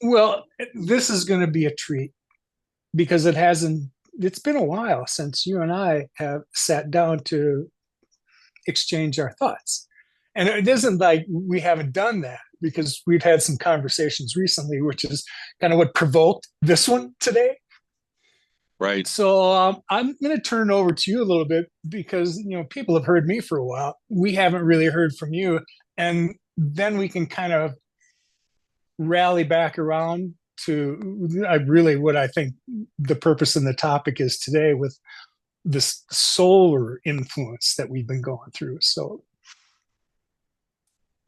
Well, this is going to be a treat because it's been a while since you and I have sat down to exchange our thoughts. And it isn't like we haven't done that because we've had some conversations recently, which is kind of what provoked this one today. Right. So I'm going to turn it over to you a little bit because people have heard me for a while. We haven't really heard from you, and then we can kind of rally back around to really what I think the purpose and the topic is today with this solar influence that we've been going through. So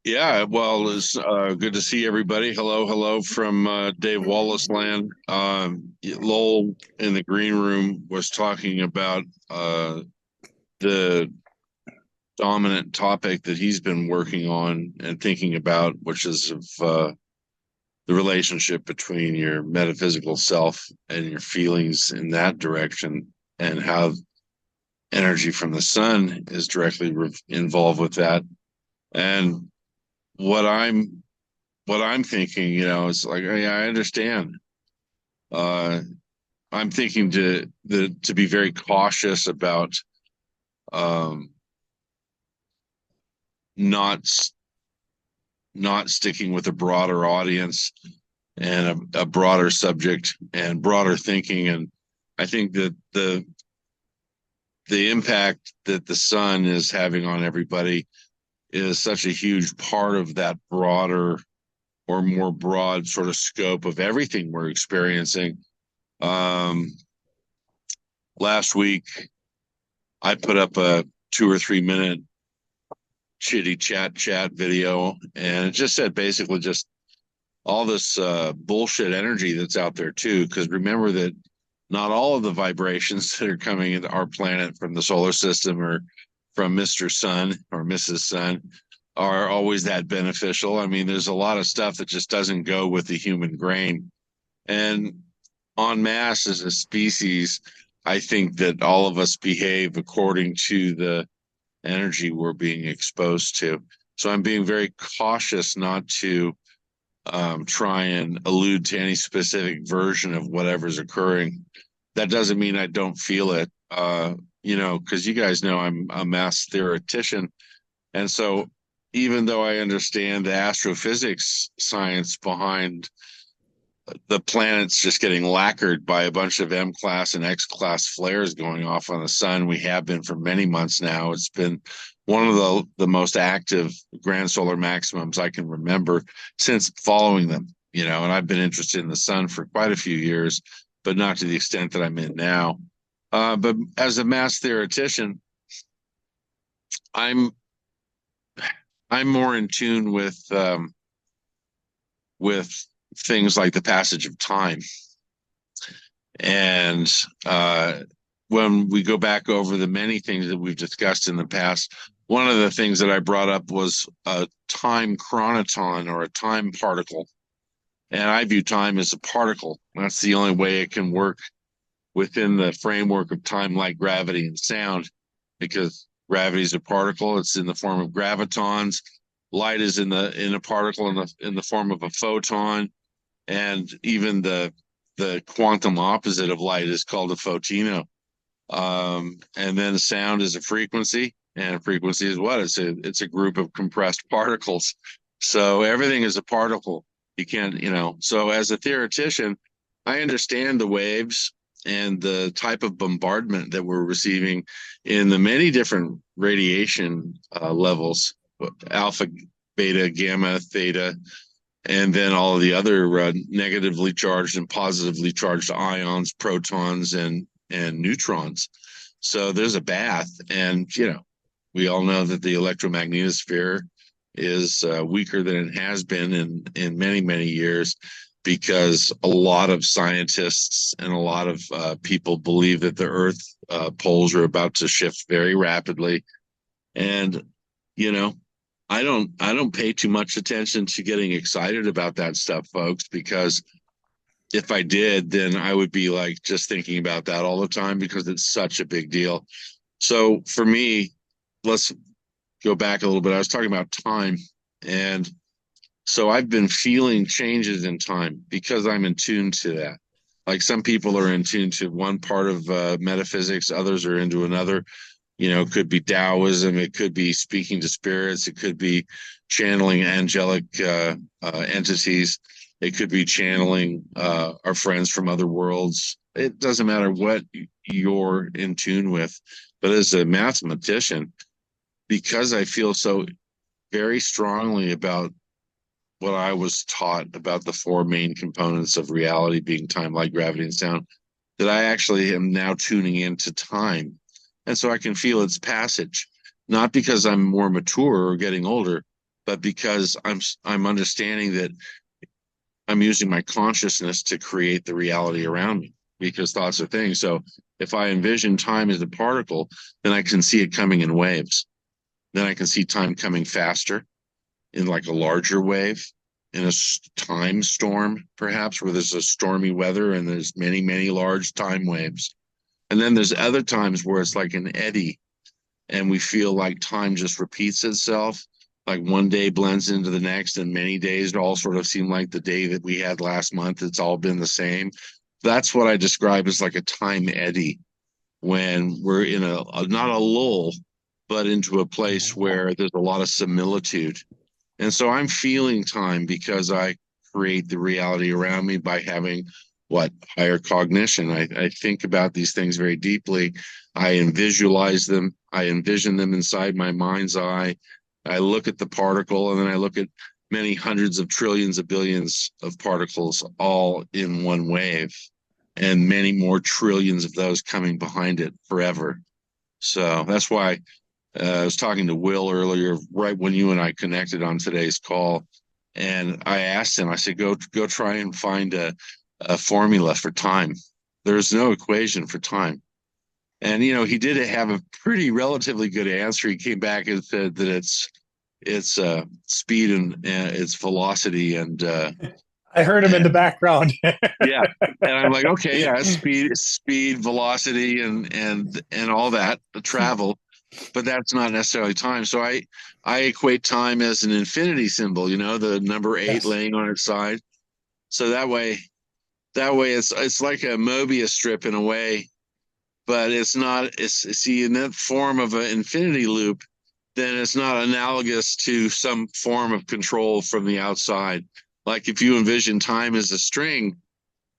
Yeah, well, it's good to see everybody. Hello, hello from Dave Wallace land. Lowell in the green room was talking about the dominant topic that he's been working on and thinking about, which is of the relationship between your metaphysical self and your feelings in that direction, and how energy from the sun is directly involved with that. And what I'm what I'm thinking, is like, yeah, I understand. Uh, I'm thinking to be very cautious about um, not not sticking with a broader audience and a broader subject and broader thinking. And I think that the impact that the sun is having on everybody is such a huge part of that broader or more broad sort of scope of everything we're experiencing. Um, Last week, I put up a 2 or 3 minute chitty chat video, and it just said basically just all this bullshit energy that's out there too. Because remember that not all of the vibrations that are coming into our planet from the solar system or from Mr. Sun or Mrs. Sun are always that beneficial. I mean, there's a lot of stuff that just doesn't go with the human grain. And en masse as a species, I think that all of us behave according to the energy we're being exposed to. So I'm being very cautious not to try and allude to any specific version of whatever's occurring. That doesn't mean I don't feel it, because you guys know I'm a mass theoretician. And so even though I understand the astrophysics science behind the planet's just getting lacquered by a bunch of M class and X class flares going off on the sun. We have been for many months now. It's been one of the most active grand solar maximums I can remember since following them, and I've been interested in the sun for quite a few years, but not to the extent that I'm in now. But as a mass theoretician, I'm I'm more in tune with things like the passage of time. And when we go back over the many things that we've discussed in the past, one of the things that I brought up was a time chronoton or a time particle. And I view time as a particle. That's the only way it can work within the framework of time, like gravity and sound, because gravity is a particle. It's in the form of gravitons. Light is in a particle in the form of a photon, and even the quantum opposite of light is called a photino. And then sound is a frequency, and a frequency is what? It's a group of compressed particles. So everything is a particle. You can't, So as a theoretician, I understand the waves and the type of bombardment that we're receiving in the many different radiation levels, alpha, beta, gamma, theta, and then all of the other negatively charged and positively charged ions, protons, and neutrons. So there's a bath, and we all know that the electromagnetosphere is weaker than it has been in many many years, because a lot of scientists and a lot of people believe that the Earth poles are about to shift very rapidly, and you know I don't pay too much attention to getting excited about that stuff, folks, because if I did, then I would be like just thinking about that all the time because it's such a big deal. So for me, let's go back a little bit. I was talking about time, and So I've been feeling changes in time because I'm in tune to that. Like some people are in tune to one part of metaphysics, others are into another. It could be Taoism, it could be speaking to spirits, it could be channeling angelic entities, it could be channeling our friends from other worlds. It doesn't matter what you're in tune with. But as a mathematician, because I feel so very strongly about what I was taught about the four main components of reality being time, light, gravity, and sound, that I actually am now tuning into time. And so I can feel its passage, not because I'm more mature or getting older, but because I'm understanding that I'm using my consciousness to create the reality around me, because thoughts are things. So if I envision time as a particle, then I can see it coming in waves. Then I can see time coming faster in like a larger wave, in a time storm, perhaps, where there's a stormy weather and there's many, many large time waves. And then there's other times where it's like an eddy and we feel like time just repeats itself. Like one day blends into the next, and many days all sort of seem like the day that we had last month. It's all been the same. That's what I describe as like a time eddy, when we're in not a lull, but into a place where there's a lot of similitude. And so I'm feeling time because I create the reality around me by having what higher cognition. I think about these things very deeply. I visualize them. I envision them inside my mind's eye. I look at the particle, and then I look at many hundreds of trillions of billions of particles all in one wave, and many more trillions of those coming behind it forever. So that's why I was talking to Will earlier, right when you and I connected on today's call, and I asked him, I said, go try and find a formula for time. There's no equation for time. And he did have a pretty relatively good answer. He came back and said that it's speed and it's velocity and I heard him in the background. yeah. And I'm like, okay, yeah, speed, velocity, and all that, the travel, but that's not necessarily time. So I equate time as an infinity symbol, the number 8 Yes. laying on its side. So that way it's like a Mobius strip in a way, but it's not. It's see, in that form of an infinity loop, then it's not analogous to some form of control from the outside. Like if you envision time as a string,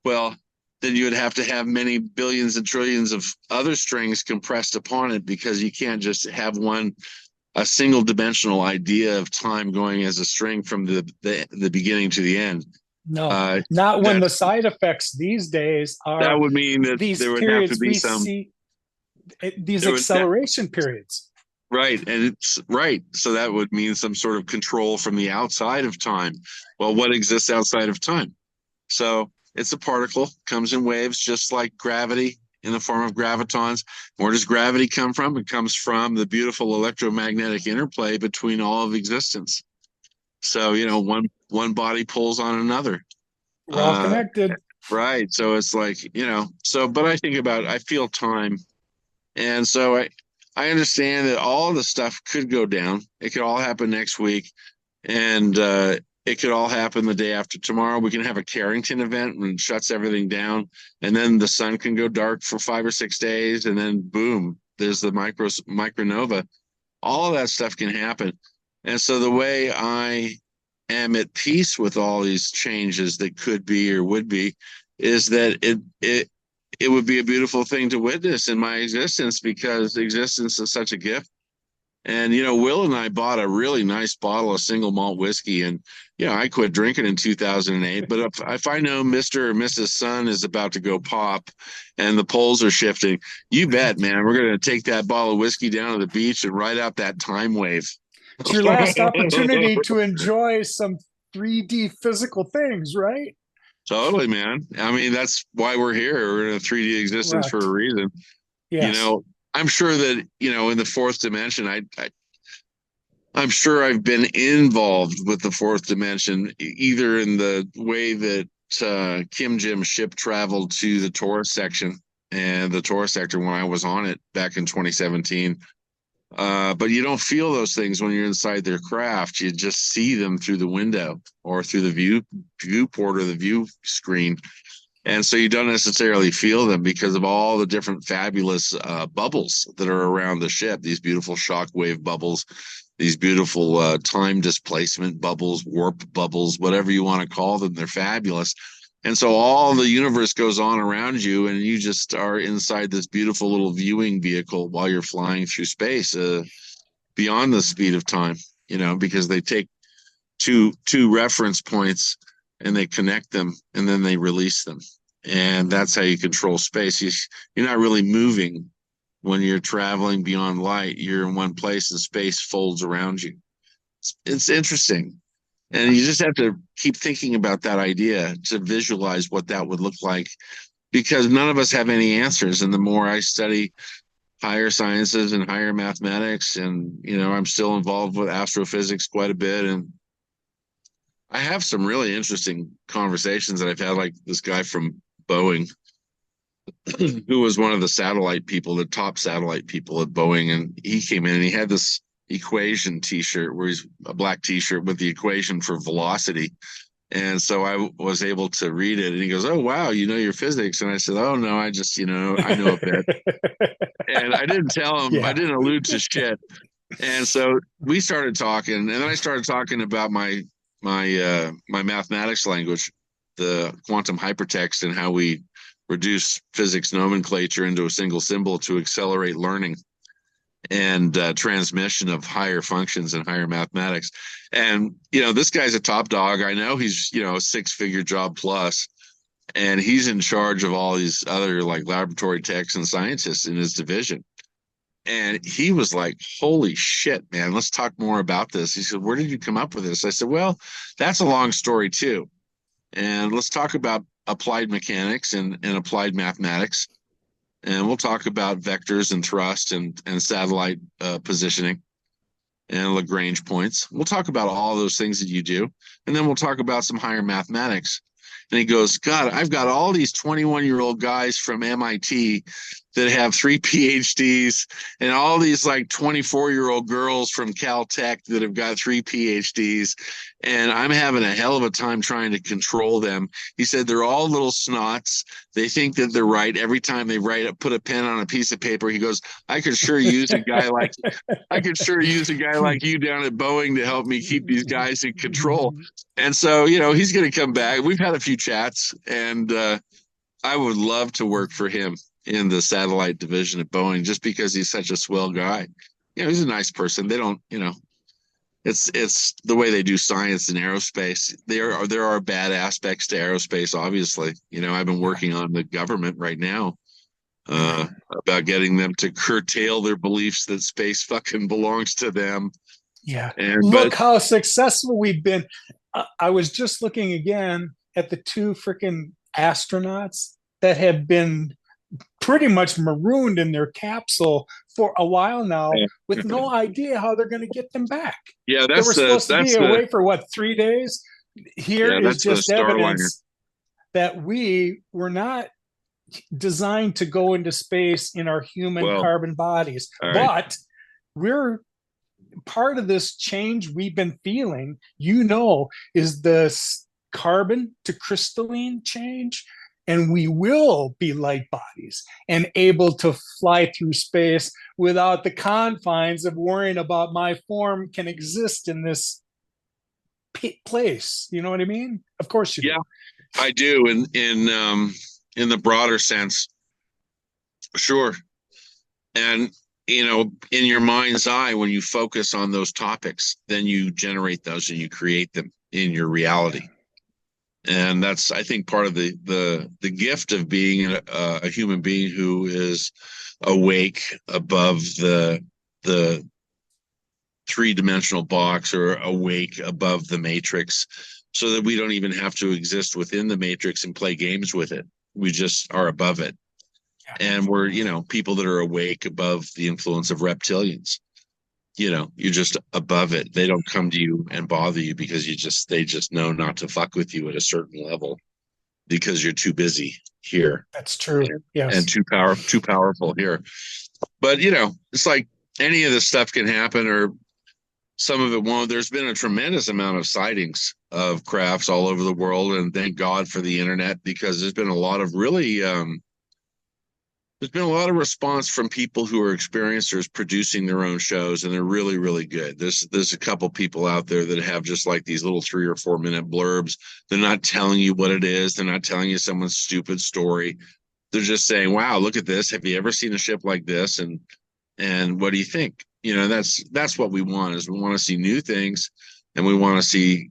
well, then you would have to have many billions and trillions of other strings compressed upon it, because you can't just have a single dimensional idea of time going as a string from the beginning to the end. No, Uh, not when that the side effects these days that are would mean that these there would have to periods be we some see, these there would acceleration periods. right, and it's right. So that would mean some sort of control from the outside of time. Well, what exists outside of time? So it's a particle, comes in waves, just like gravity in the form of gravitons. Where does gravity come from? It comes from the beautiful electromagnetic interplay between all of existence. So one body pulls on another. We're all Uh, connected. right. So it's like but I feel time, and so I understand that all of the stuff could go down. It could all happen next week, and it could all happen the day after tomorrow. We can have a Carrington event and shuts everything down, and then the sun can go dark for 5 or 6 days, and then boom, there's the micronova. All of that stuff can happen, and so the way I am at peace with all these changes that could be or would be is that it would be a beautiful thing to witness in my existence, because existence is such a gift. And Will and I bought a really nice bottle of single malt whiskey, and I quit drinking in 2008. But if I know Mr. or Mrs. Sun is about to go pop, and the poles are shifting, you bet, man, we're going to take that bottle of whiskey down to the beach and ride out that time wave. It's your last opportunity to enjoy some 3D physical things, right? Totally, man. I mean, that's why we're here. We're in a 3D existence for a Correct. reason. You Yes. know, I'm sure that, in the fourth dimension, I'm sure I've been involved with the fourth dimension, either in the way that Kim Jim's ship traveled to the Taurus section and the Taurus sector when I was on it back in 2017, But you don't feel those things when you're inside their craft. You just see them through the window or through the viewport or the view screen. And so you don't necessarily feel them because of all the different fabulous bubbles that are around the ship. These beautiful shockwave bubbles, these beautiful time displacement bubbles, warp bubbles, whatever you want to call them. They're fabulous. And so all the universe goes on around you, and you just are inside this beautiful little viewing vehicle while you're flying through space, beyond the speed of time, because they take two reference points and they connect them and then they release them. And that's how you control space. You're not really moving when you're traveling beyond light. You're in one place and space folds around you. It's interesting. And you just have to keep thinking about that idea to visualize what that would look like, because none of us have any answers. And the more I study higher sciences and higher mathematics, and I'm still involved with astrophysics quite a bit, and I have some really interesting conversations that I've had, like this guy from Boeing, who was one of the satellite people, the top satellite people at Boeing, and he came in and he had this equation t-shirt where he's a black t-shirt with the equation for velocity. And so I was able to read it, and he goes, "Oh, wow, you know your physics." And I said, "Oh, no, I just, I know a bit." And I didn't tell him, I Yeah. didn't allude to shit. And so we started talking, and then I started talking about my mathematics language, the quantum hypertext, and how we reduce physics nomenclature into a single symbol to accelerate learning and transmission of higher functions and higher mathematics. And this guy's a top dog. I know he's a six-figure job plus, and he's in charge of all these other like laboratory techs and scientists in his division. And he was like, "Holy shit, man, let's talk more about this." He said, "Where did you come up with this?" I said, "Well, that's a long story too. And let's talk about applied mechanics and applied mathematics. And we'll talk about vectors and thrust and satellite positioning and Lagrange points. We'll talk about all those things that you do. And then we'll talk about some higher mathematics." And he goes, "God, I've got all these 21-year-old guys from MIT that have 3 PhDs, and all these like 24-year-old girls from Caltech that have got 3 PhDs. And I'm having a hell of a time trying to control them." He said, "They're all little snots. They think that they're right every time they put a pen on a piece of paper." He goes, I could sure use a guy like you down at Boeing to help me keep these guys in control." And so, he's going to come back. We've had a few chats, and I would love to work for him in the satellite division at Boeing, just because he's such a swell guy. He's a nice person. They don't, it's the way they do science in aerospace. There are bad aspects to aerospace, obviously. I've been working on the government right now about getting them to curtail their beliefs that space fucking belongs to them. Yeah. But Look how successful we've been. I was just looking again at the two freaking astronauts that have been pretty much marooned in their capsule for a while now, with no idea how they're going to get them back. yeah, They were supposed to be away for what, 3 days? Here is that's the just Starliner. evidence that we were not designed to go into space in our human Well, carbon bodies, all right. but we're part of this change we've been feeling, is the carbon to crystalline change. And we will be light bodies and able to fly through space without the confines of worrying about my form can exist in this place. You know what I mean? Of course you do. Yeah, I do. In the broader sense, sure. And in your mind's eye, when you focus on those topics, then you generate those and you create them in your reality. And that's, I think, part of the gift of being a human being who is awake above the three-dimensional box, or awake above the matrix, so that we don't even have to exist within the matrix and play games with it. We just are above it. And we're, people that are awake above the influence of reptilians. You're just above it. They don't come to you and bother you because they just know not to fuck with you at a certain level, because you're too busy here. That's true. And, Yes. and too powerful here. But it's like any of this stuff can happen, or some of it won't. There's been a tremendous amount of sightings of crafts all over the world, and thank God for the internet, because there's been a lot of really there's been a lot of response from people who are experiencers producing their own shows, and they're really, really good. There's a couple people out there that have just like these little 3 or 4 minute blurbs. They're not telling you what it is. They're not telling you someone's stupid story. They're just saying, "Wow, look at this. Have you ever seen a ship like this? And what do you think?" You know, that's what we want, is we want to see new things, and we want to see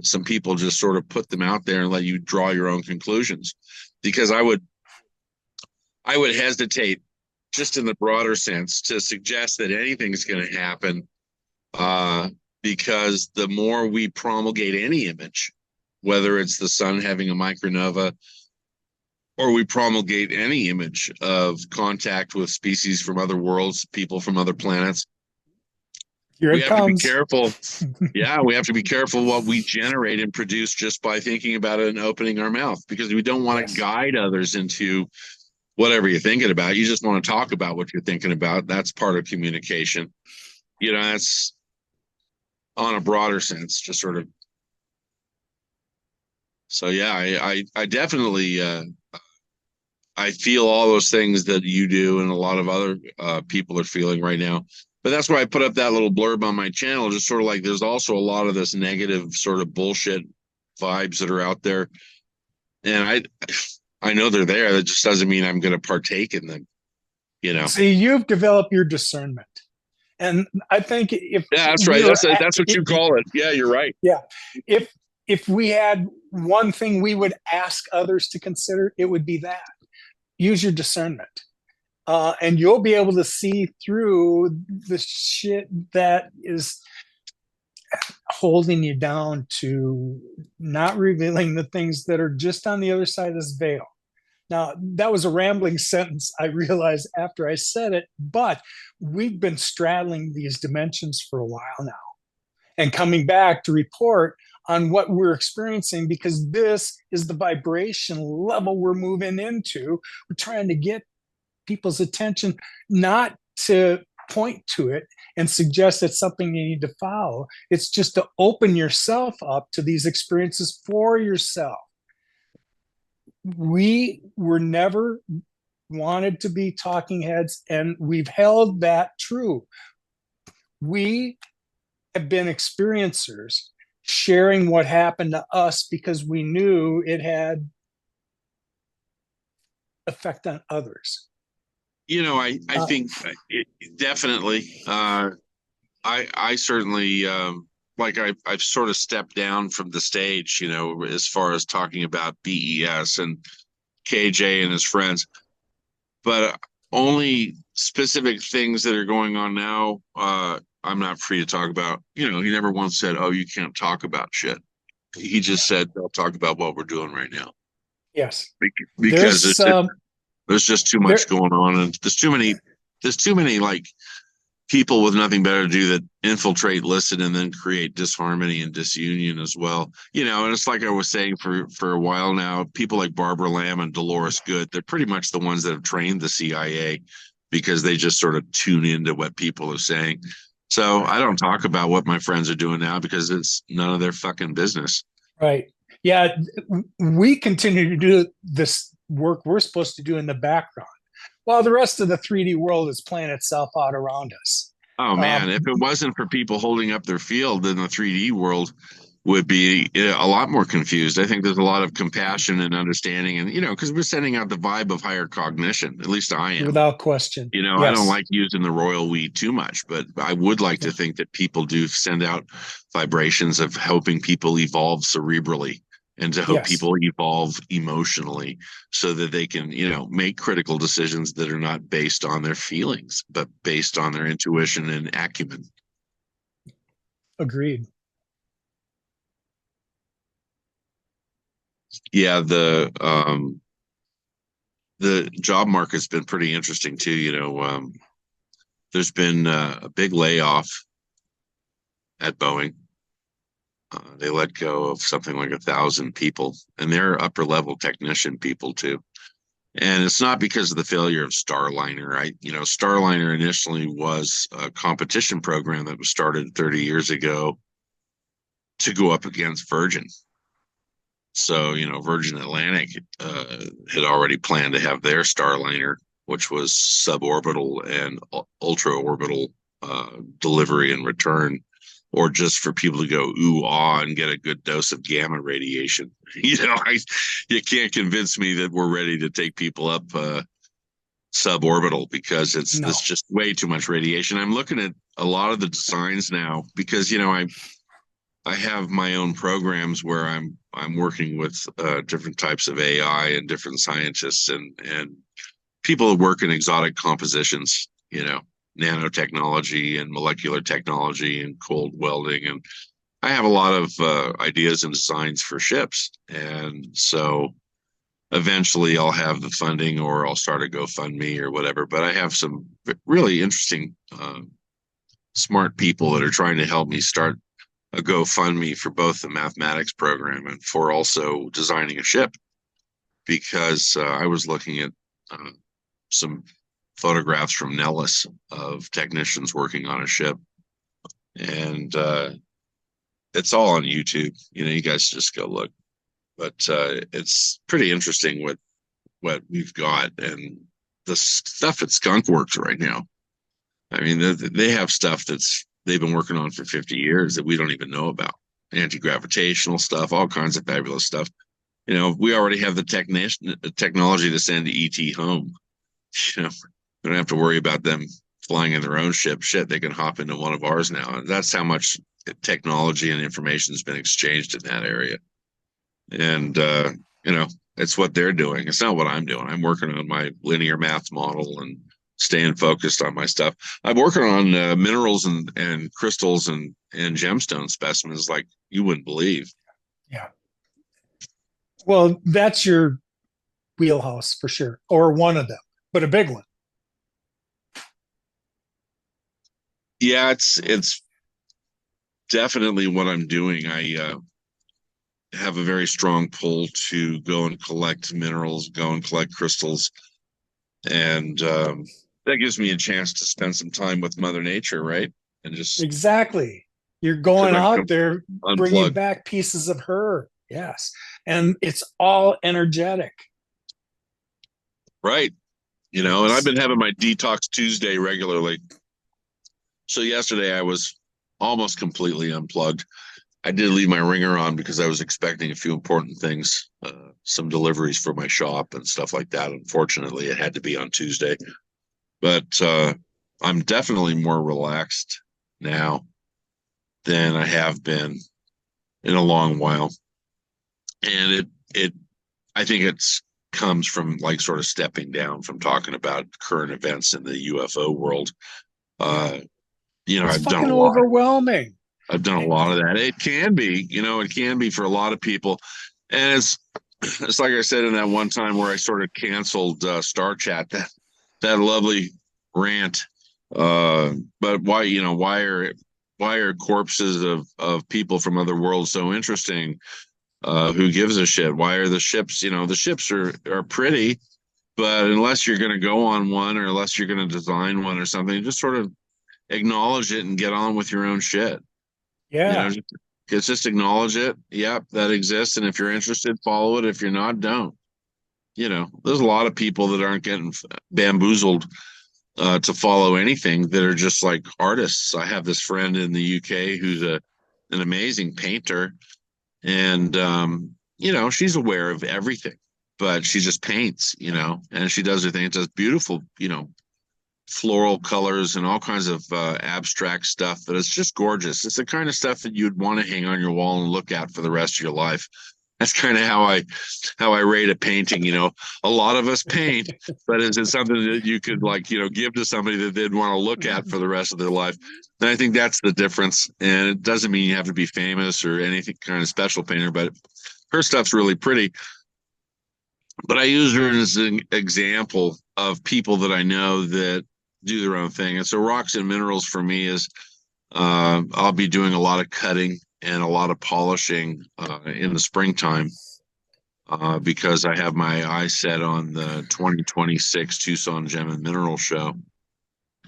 some people just sort of put them out there and let you draw your own conclusions. Because I would hesitate, just in the broader sense, to suggest that anything's going to happen, because the more we promulgate any image, whether it's the sun having a micronova, or we promulgate any image of contact with species from other worlds, people from other planets, Here we it have to be comes. careful. Yeah, we have to be careful what we generate and produce just by thinking about it and opening our mouth, because we don't want to Yes. guide others into whatever you're thinking about. You just want to talk about what you're thinking about. That's part of communication. You know, that's on a broader sense, just sort of. So yeah, I definitely I feel all those things that you do and a lot of other people are feeling right now. But that's why I put up that little blurb on my channel, just sort of like there's also a lot of this negative sort of bullshit vibes that are out there, and I know they're there. That just doesn't mean I'm going to partake in them. You know. See, you've developed your discernment. And I think if Yeah, that's right. we were, That's what you call it. Yeah, you're right. yeah, if we had one thing we would ask others to consider, it would be that: use your discernment, and you'll be able to see through the shit that is holding you down to not revealing the things that are just on the other side of this veil. Now, that was a rambling sentence, I realized after I said it, but we've been straddling these dimensions for a while now and coming back to report on what we're experiencing, because this is the vibration level we're moving into. We're trying to get people's attention, not to point to it and suggest it's something you need to follow. It's just to open yourself up to these experiences for yourself. We were never wanted to be talking heads, and we've held that true. We have been experiencers, sharing what happened to us because we knew it had effect on others. You know, I think it definitely. I certainly like I've sort of stepped down from the stage, you know, as far as talking about BES and KJ and his friends, but only specific things that are going on now. I'm not free to talk about. You know, he never once said, "Oh, you can't talk about shit." He just said, "They'll talk about what we're doing right now," Yes, because there's there's just too there much going on, and there's too many like people with nothing better to do that infiltrate, listen, and then create disharmony and disunion as well. You know, and it's like I was saying for a while now, people like Barbara Lamb and Dolores Good, they're pretty much the ones that have trained the CIA, because they just sort of tune into what people are saying. So I don't talk about what my friends are doing now, because it's none of their fucking business. right. Yeah, we continue to do this work we're supposed to do in the background while the rest of the 3D world is playing itself out around us. Oh man, Um, if it wasn't for people holding up their field, then the 3D world would be a lot more confused. I think there's a lot of compassion and understanding, and you know, because we're sending out the vibe of higher cognition. At least I am. without question. You know, I don't Yes. like using the royal we too much, but I would like to think that people do send out vibrations of helping people evolve cerebrally, and to help Yes. people evolve emotionally, so that they can, you know, make critical decisions that are not based on their feelings, but based on their intuition and acumen. Agreed. Yeah, the job market's been pretty interesting too. You know, there's been a big layoff at Boeing. They let go of something like 1,000 people, and they're upper level technician people too. And it's not because of the failure of Starliner. Starliner initially was a competition program that was started 30 years ago to go up against Virgin. So, Virgin Atlantic had already planned to have their Starliner, which was suborbital and ultra-orbital delivery and return, or just for people to go ooh ah and get a good dose of gamma radiation. You can't convince me that we're ready to take people up suborbital, because it's No. just way too much radiation. I'm looking at a lot of the designs now because I have my own programs where I'm working with different types of AI and different scientists and people who work in exotic compositions, nanotechnology and molecular technology and cold welding. And I have a lot of ideas and designs for ships. And so eventually I'll have the funding, or I'll start a GoFundMe or whatever. But I have some really interesting, smart people that are trying to help me start a GoFundMe for both the mathematics program and for also designing a ship, because I was looking at some photographs from Nellis of technicians working on a ship, and it's all on YouTube. You guys just go look, but it's pretty interesting what we've got, and the stuff at Skunk Works right now. I mean, they have stuff they've been working on for 50 years that we don't even know about. Anti-gravitational stuff, all kinds of fabulous stuff. We already have the technology to send ET home. We don't have to worry about them flying in their own ship. Shit, they can hop into one of ours now. And that's how much technology and information has been exchanged in that area. And, it's what they're doing. It's not what I'm doing. I'm working on my linear math model and staying focused on my stuff. I'm working on minerals and crystals and gemstone specimens like you wouldn't believe. Yeah. Well, that's your wheelhouse for sure, or one of them, but a big one. Yeah, it's definitely what I'm doing. I have a very strong pull to go and collect minerals, go and collect crystals, and that gives me a chance to spend some time with Mother Nature, right? And just Exactly. You're going out there bringing unplug. back pieces of her. Yes. And it's all energetic. Right. And I've been having my detox Tuesday regularly. So yesterday I was almost completely unplugged. I did leave my ringer on because I was expecting a few important things, some deliveries for my shop and stuff like that. Unfortunately, it had to be on Tuesday. But I'm definitely more relaxed now than I have been in a long while. And I think it's comes from like sort of stepping down from talking about current events in the UFO world. It's I've done fucking a lot. overwhelming. I've done a lot of that. It can be, it can be for a lot of people. And it's like I said in that one time where I sort of canceled Star Chat, that lovely rant. But why are corpses of people from other worlds so interesting? Who gives a shit? Why are the ships, the ships are pretty, but unless you're going to go on one, or unless you're going to design one or something, just sort of acknowledge it and get on with your own shit. Yeah. Just acknowledge it. Yep, that exists. And if you're interested, follow it. If you're not, don't. There's a lot of people that aren't getting bamboozled to follow anything, that are just like artists. I have this friend in the UK who's an amazing painter, and she's aware of everything, but she just paints, and she does her thing. It does beautiful, floral colors and all kinds of abstract stuff that is just gorgeous. It's the kind of stuff that you'd want to hang on your wall and look at for the rest of your life. That's kind of how I rate a painting. A lot of us paint, but is it something that you could give to somebody that they'd want to look at for the rest of their life? And I think that's the difference. And it doesn't mean you have to be famous or anything kind of special painter, but her stuff's really pretty. But I use her as an example of people that I know that do their own thing. And so rocks and minerals for me is I'll be doing a lot of cutting and a lot of polishing in the springtime. because I have my eyes set on the 2026 Tucson Gem and Mineral Show.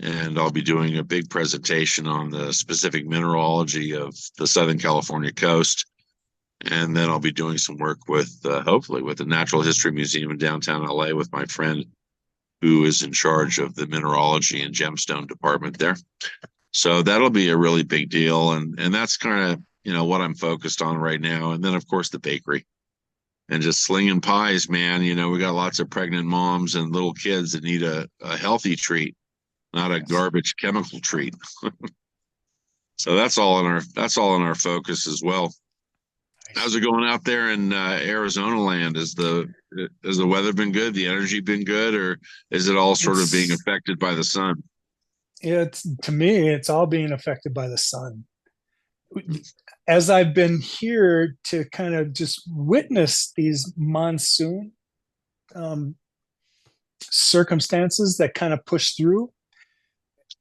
And I'll be doing a big presentation on the specific mineralogy of the Southern California coast. And then I'll be doing some work with, hopefully, with the Natural History Museum in downtown LA with my friend who is in charge of the mineralogy and gemstone department there. So that'll be a really big deal. And that's kind of, what I'm focused on right now. And then, of course, the bakery and just slinging pies, man. We got lots of pregnant moms and little kids that need a healthy treat, not a garbage chemical treat. So that's all in our focus as well. How's it going out there in Arizona land? Has the weather been good? The energy been good, or is it all sort of being It's affected by the sun? it's to me, it's all being affected by the sun. As I've been here to kind of just witness these monsoon um, circumstances that kind of push through,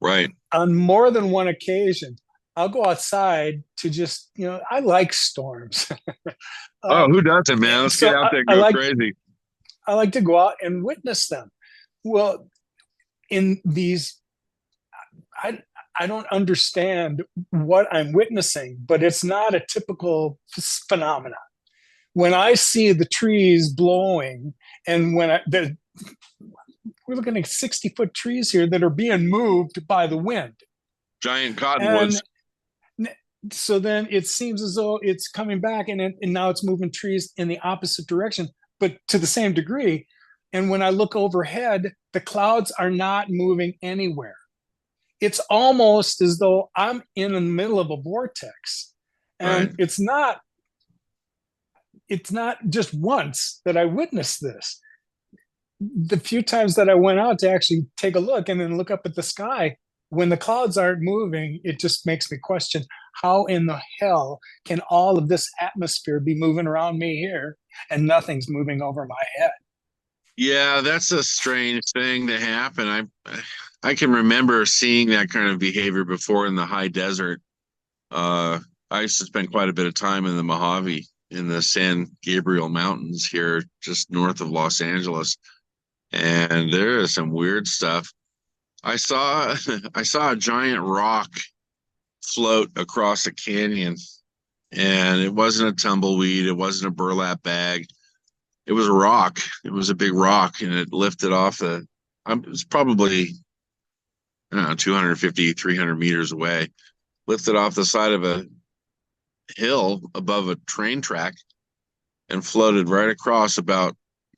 Right. on more than one occasion, I'll go outside to just, I like storms. Oh, um, who doesn't, man? Let's get so out there and I go like crazy. I like to go out and witness them. Well, in these, I I don't understand what I'm witnessing, but it's not a typical phenomenon. When I see the trees blowing, and we're looking at 60-foot trees here that are being moved by the wind, Giant and cottonwoods. so then it seems as though it's coming back, and now it's moving trees in the opposite direction, but to the same degree. And when I look overhead, the clouds are not moving anywhere. It's almost as though I'm in the middle of a vortex. Right. And it's not just once that I witnessed this. The few times that I went out to actually take a look and then look up at the sky, when the clouds aren't moving, it just makes me question, how in the hell can all of this atmosphere be moving around me here and nothing's moving over my head? Yeah, that's a strange thing to happen. I can remember seeing that kind of behavior before in the high desert. I used to spend quite a bit of time in the Mojave in the San Gabriel Mountains here just north of Los Angeles. And there is some weird stuff. I saw I saw a giant rock float across a canyon, and it wasn't a tumbleweed, it wasn't a burlap bag. It was a rock. It was a big rock, and it lifted off it was probably, I don't know, 250, 300 meters away, lifted off the side of a hill above a train track and floated right across about,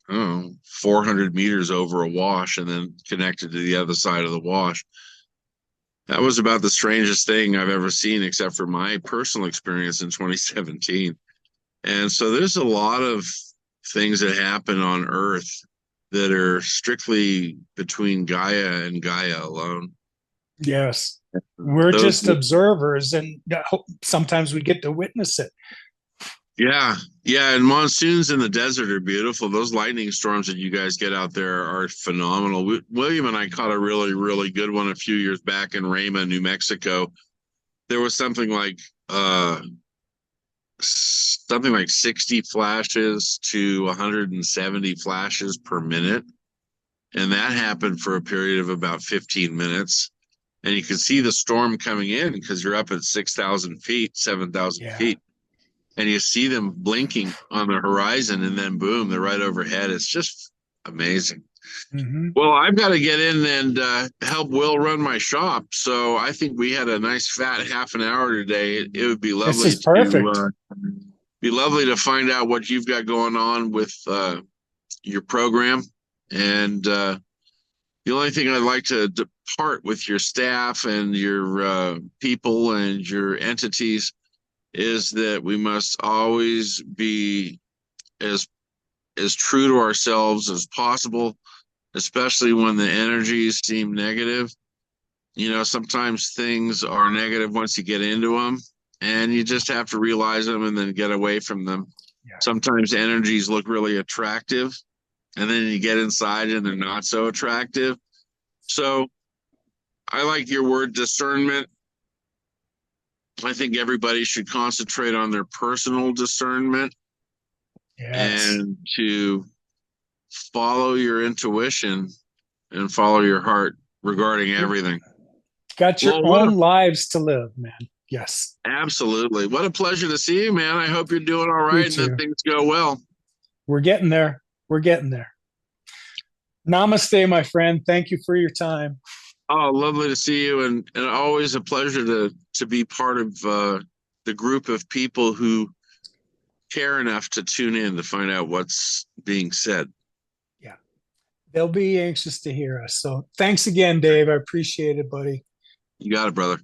I don't know, 400 meters over a wash and then connected to the other side of the wash. That was about the strangest thing I've ever seen, except for my personal experience in 2017. And so there's a lot of things that happen on Earth that are strictly between Gaia and Gaia alone. Yes. We're Those, just observers, and sometimes we get to witness it. yeah, yeah, and monsoons in the desert are beautiful. Those lightning storms that you guys get out there are phenomenal. William and I caught a really, really good one a few years back in Rama, New Mexico. There was something like 60 flashes to 170 flashes per minute. And that happened for a period of about 15 minutes. And you can see the storm coming in because you're up at 6,000 feet, 7,000 Yeah. feet. And you see them blinking on the horizon, and then boom, they're right overhead. It's just amazing. Mm-hmm. Well, I've got to get in and help Will run my shop. So I think we had a nice fat half an hour today. It would This is perfect. be lovely to find out what you've got going on with your program. And the only thing I'd like to depart with your staff and your people and your entities is that we must always be as true to ourselves as possible, especially when the energies seem negative. Sometimes things are negative once you get into them, and you just have to realize them and then get away from them. Yeah. Sometimes energies look really attractive, and then you get inside and they're not so attractive. So I like your word discernment. I think everybody should concentrate on their personal discernment Yes. and to follow your intuition and follow your heart regarding You've everything. got your Well, what a own lives to live, man. Yes. absolutely. What a pleasure to see you, man. I hope you're doing all You right and that too. things go well. We're getting there. We're getting there. Namaste, my friend. Thank you for your time. Oh, lovely to see you, and always a pleasure to be part of the group of people who care enough to tune in to find out what's being said. Yeah. They'll be anxious to hear us. So thanks again, Dave. I appreciate it, buddy. You got it, brother.